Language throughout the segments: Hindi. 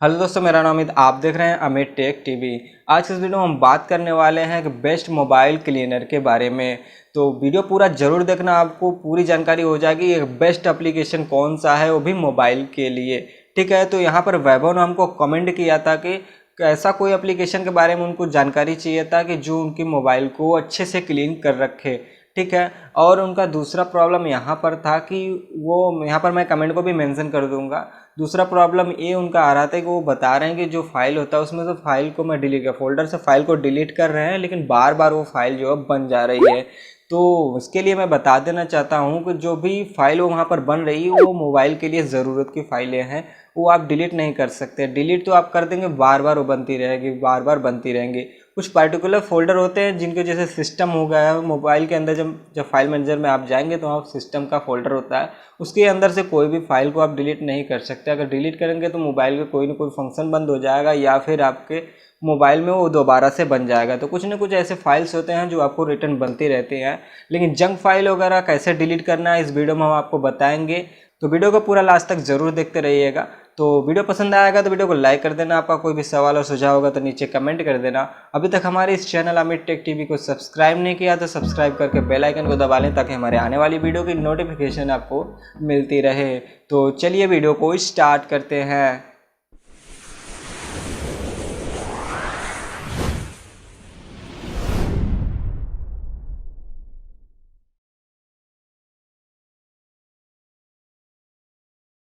हेलो दोस्तों, मेरा नाम अमित। आप देख रहे हैं अमित टेक टीवी। आज के इस वीडियो में हम बात करने वाले हैं कि बेस्ट मोबाइल क्लीनर के बारे में। तो वीडियो पूरा ज़रूर देखना, आपको पूरी जानकारी हो जाएगी एक बेस्ट एप्लीकेशन कौन सा है, वो भी मोबाइल के लिए। ठीक है, तो यहाँ पर वैभव ने हमको कमेंट किया था कि ऐसा कोई एप्लीकेशन के बारे में उनको जानकारी चाहिए था कि जो उनकी मोबाइल को अच्छे से क्लीन कर रखे। ठीक है, और उनका दूसरा प्रॉब्लम यहाँ पर था कि वो, यहाँ पर मैं कमेंट को भी मेंशन कर दूंगा। दूसरा प्रॉब्लम ये उनका आ रहा था कि वो बता रहे हैं कि जो फाइल होता है उसमें से फाइल को मैं डिलीट कर, फोल्डर से फाइल को डिलीट कर रहे हैं, लेकिन बार बार वो फाइल जो है बन जा रही है। तो उसके लिए मैं बता देना चाहता हूँ कि जो भी फाइल वो वहाँ पर बन रही है वो मोबाइल के लिए ज़रूरत की फाइलें हैं, वो आप डिलीट नहीं कर सकते। डिलीट तो आप कर देंगे, बार बार वो बनती रहेगी, बार बार बनती रहेंगी। कुछ पर्टिकुलर फोल्डर होते हैं जिनके जैसे सिस्टम हो गया है, मोबाइल के अंदर जब फाइल मैनेजर में आप जाएंगे तो वहाँ सिस्टम का फोल्डर होता है, उसके अंदर से कोई भी फाइल को आप डिलीट नहीं कर सकते। अगर डिलीट करेंगे तो मोबाइल का कोई ना कोई फंक्शन बंद हो जाएगा या फिर आपके मोबाइल में वो दोबारा से बन जाएगा। तो कुछ ना कुछ ऐसे फाइल्स होते हैं जो आपको रिटर्न बनती रहती हैं, लेकिन जंक फाइल वगैरह कैसे डिलीट करना है इस वीडियो में हम आपको बताएंगे। तो वीडियो को पूरा लास्ट तक जरूर देखते रहिएगा। तो वीडियो पसंद आएगा तो वीडियो को लाइक कर देना। आपका कोई भी सवाल और सुझाव होगा तो नीचे कमेंट कर देना। अभी तक हमारे इस चैनल अमित टेक टीवी को सब्सक्राइब नहीं किया तो सब्सक्राइब करके बेल आइकन को दबा लें ताकि हमारे आने वाली वीडियो की नोटिफिकेशन आपको मिलती रहे। तो चलिए वीडियो को स्टार्ट करते हैं।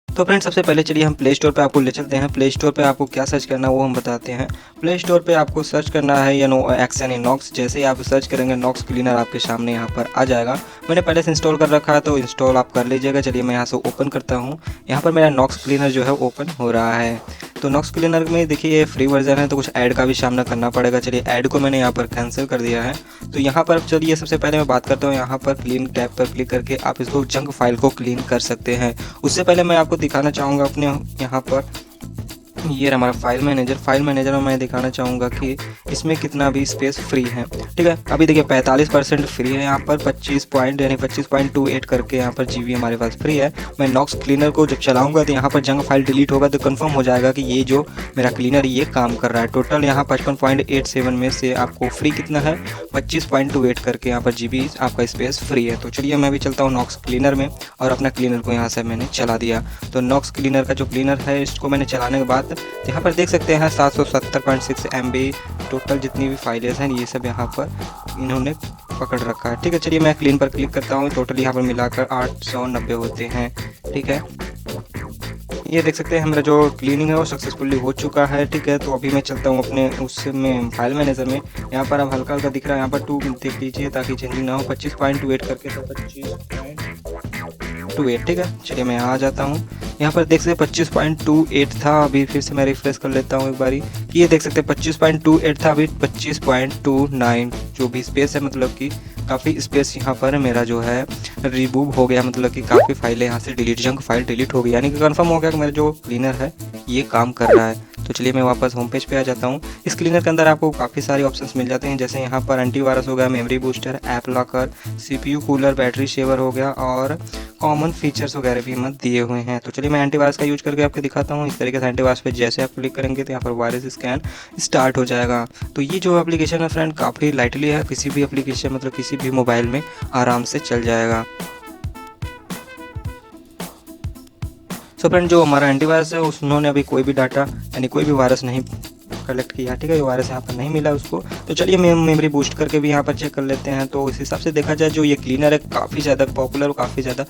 तो फ्रेंड्स, सबसे पहले चलिए हम प्ले स्टोर पे आपको ले चलते हैं। प्ले स्टोर पे आपको क्या सर्च करना है वो हम बताते हैं। प्ले स्टोर पे आपको सर्च करना है एक्स यानी नॉक्स। जैसे ही आप सर्च करेंगे नॉक्स क्लीनर आपके सामने यहाँ पर आ जाएगा। मैंने पहले से इंस्टॉल कर रखा है तो इंस्टॉल आप कर लीजिएगा। चलिए मैं यहाँ से ओपन करता हूँ। यहाँ पर मेरा नॉक्स क्लीनर जो है ओपन हो रहा है। तो नॉक्स क्लीनर में देखिए ये फ्री वर्जन है तो कुछ ऐड का भी सामना करना पड़ेगा। चलिए ऐड को मैंने यहाँ पर कैंसिल कर दिया है। तो यहाँ पर चलिए सबसे पहले मैं बात करता हूँ, यहाँ पर क्लीन टैब पर क्लिक करके आप इसको जंक फाइल को क्लीन कर सकते हैं। उससे पहले मैं आपको दिखाना चाहूँगा अपने यहाँ पर ये रहा हमारा फाइल मैनेजर में मैं दिखाना चाहूँगा कि इसमें कितना भी स्पेस फ्री है। ठीक है, अभी देखिए 45% फ्री है यहाँ पर, 25.28 करके यहाँ पर जीबी हमारे पास फ्री है। मैं नॉक्स क्लीनर को जब चलाऊंगा तो यहाँ पर जंक फाइल डिलीट होगा तो कंफर्म हो जाएगा कि ये जो मेरा क्लीनर ये काम कर रहा है। टोटल यहाँ 55.87 में से आपको फ्री कितना है, 25.28 करके यहाँ पर जीबी आपका स्पेस फ्री है। तो चलिए मैं भी चलता हूँ नॉक्स क्लीनर में और अपना क्लीनर को यहाँ से मैंने चला दिया। तो नॉक्स क्लीनर का जो क्लीनर है इसको मैंने चलाने के बाद यहाँ पर देख सकते हैं 770.6 MB टोटल जितनी भी फाइलें हैं ये सब यहाँ पर इन्होंने पकड़ रखा है। ठीक है, चलिए मैं क्लीन पर क्लिक करता हूँ। टोटल यहाँ पर मिलाकर 890 होते हैं। ठीक है, ये देख सकते हैं मेरा जो क्लीनिंग है वो सक्सेसफुली हो चुका है। ठीक है, तो अभी मैं चलता हूँ अपने उसमें फाइल मैनेजर में। यहाँ पर अब हल्का हल्का दिख रहा है, यहाँ पर 2 देख लीजिए ताकि चेंजिंग ना हो। 25.28 करके तो 25.28। ठीक है, चलिए मैं यहाँ आ जाता हूँ। यहाँ पर देख सकते 25.28 था, अभी फिर से मैं रिफ्रेश कर लेता हूँ एक बारी। ये देख सकते 25.28 था, अभी 25.29 जो भी स्पेस है, मतलब कि काफ़ी स्पेस यहाँ पर मेरा जो है रिमूव हो गया, मतलब कि काफ़ी फाइलें यहाँ से डिलीट, जंक फाइल डिलीट हो गई, यानी कि कंफर्म हो गया कि मेरा जो क्लीनर है ये काम कर रहा है। तो चलिए मैं वापस होम पेज पे आ जाता हूँ। इस क्लीनर के अंदर आपको काफ़ी सारे ऑप्शंस मिल जाते हैं, जैसे यहाँ पर एंटीवायरस हो गया, memory booster, app locker, CPU cooler, battery saver हो गया और कॉमन फीचर्स वगैरह भी मत दिए हुए हैं। तो चलिए मैं एंटीवायरस का यूज करके आपको दिखाता हूँ। इस तरीके से एंटीवायरस पे जैसे आप क्लिक करेंगे तो यहाँ पर वायरस स्कैन स्टार्ट हो जाएगा। तो ये जो एप्लीकेशन है फ्रेंड काफ़ी लाइटली है, किसी भी एप्लीकेशन मतलब किसी भी मोबाइल में आराम से चल जाएगा। सो फ्रेंड, जो हमारा एंटीवायरस है उन्होंने अभी कोई भी डाटा यानी कोई भी वायरस नहीं कलेक्ट किया। ठीक है, ये वायरस यहाँ पर नहीं मिला उसको। तो चलिए मेमोरी बूस्ट करके भी यहाँ पर चेक कर लेते हैं। तो इस हिसाब से देखा जाए जो ये क्लीनर है काफ़ी ज़्यादा पॉपुलर और काफ़ी ज़्यादा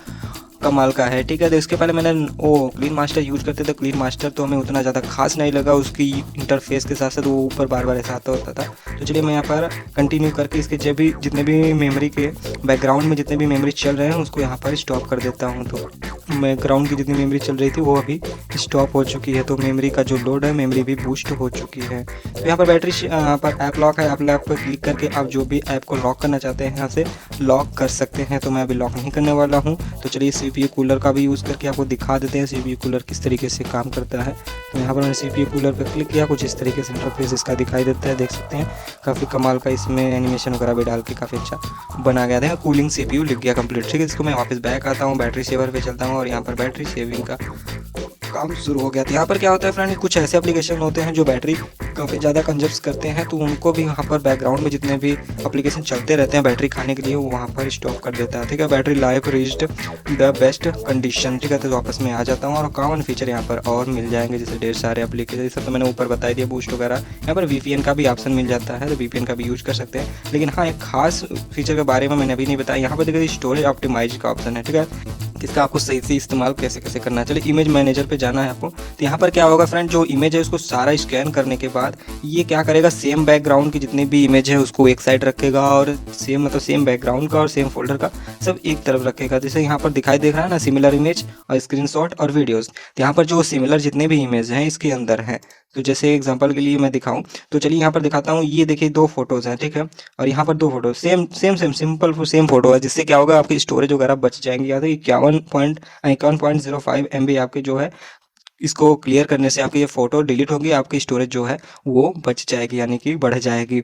कमाल का है। ठीक है, तो इसके पहले मैंने वो क्लीन मास्टर यूज करते थे। क्लीन मास्टर तो हमें उतना ज़्यादा खास नहीं लगा, उसकी इंटरफेस के साथ साथ वो ऊपर बार बार ऐसा आता होता था। तो चलिए मैं यहाँ पर कंटिन्यू करके इसके जब भी जितने भी मेमोरी के बैकग्राउंड में जितने भी मेमोरी चल रहे हैं उसको यहाँ पर स्टॉप कर देता हूँ। तो बैकग्राउंड की जितनी मेमोरी चल रही थी वो अभी स्टॉप हो चुकी है। तो मेमोरी का जो लोड है मेमोरी भी बूस्ट हो चुकी है। तो यहाँ पर बैटरी, यहाँ पर ऐप लॉक है, ऐप लॉक पर क्लिक करके आप जो भी ऐप को लॉक करना चाहते हैं यहाँ से लॉक कर सकते हैं। तो मैं अभी लॉक नहीं करने वाला हूँ। तो चलिए CPU कूलर का भी यूज़ करके आपको दिखा देते हैं CPU कूलर किस तरीके से काम करता है। तो यहाँ पर मैंने CPU कूलर पर क्लिक किया, कुछ इस तरीके से इंटरफेस इसका दिखाई देता है। देख सकते हैं काफ़ी कमाल का इसमें एनिमेशन वगैरह भी डाल के काफ़ी अच्छा बना गया था। कूलिंग CPU लिख गया कंप्लीट। ठीक है, इसको मैं वापस बैक आता हूँ, बैटरी सेवर पे चलता हूँ और यहाँ पर बैटरी सेविंग का काम शुरू हो गया था। यहाँ पर क्या होता है फ्रेंड, कुछ ऐसे एप्लीकेशन होते हैं जो बैटरी काफ़ी ज़्यादा कंजप्ट करते हैं, तो उनको भी यहाँ पर बैकग्राउंड में जितने भी एप्लीकेशन चलते रहते हैं बैटरी खाने के लिए, वो वहाँ पर स्टॉप कर देता है। ठीक है, battery life reached the best condition. ठीक है, तो वापस में आ जाता हूँ और कॉमन फीचर यहाँ पर और मिल जाएंगे, जैसे ढेर सारे एप्लीकेशन, जैसे तो मैंने ऊपर बता दिया बूस्ट वगैरह। यहाँ पर VPN का भी ऑप्शन मिल जाता है, तो VPN का भी यूज कर सकते हैं। लेकिन हाँ, एक खास फीचर के बारे में मैंने अभी नहीं बताया। यहाँ पर देखिए स्टोरेज ऑप्टिमाइज का ऑप्शन है। ठीक है, इसका आपको सही से इस्तेमाल कैसे कैसे करना है। चलिए इमेज मैनेजर पे जाना है आपको। तो यहाँ पर क्या होगा फ्रेंड, जो इमेज है उसको सारा स्कैन करने के बाद ये क्या करेगा, सेम बैकग्राउंड की जितनी भी इमेज है उसको एक साइड रखेगा, और सेम मतलब सेम बैकग्राउंड का और सेम फोल्डर का सब एक तरफ रखेगा। जैसे यहाँ पर दिखाई दे रहा है ना, सिमिलर इमेज और स्क्रीनशॉट और वीडियोस। तो यहाँ पर जो सिमिलर जितने भी इमेज हैं इसके अंदर हैं। तो जैसे एग्जांपल के लिए मैं दिखाऊं, तो चलिए यहाँ पर दिखाता हूँ। ये देखिए 2 फोटोज़ हैं, ठीक है, और यहाँ पर 2 photo same same same simple same photo है, जिससे क्या होगा, आपकी स्टोरेज वगैरह बच जाएंगी। या तो 51.05 MB आपके जो है, इसको क्लियर करने से आपकी ये फ़ोटो डिलीट होगी, आपकी स्टोरेज जो है वो बच जाएगी, यानी कि बढ़ जाएगी।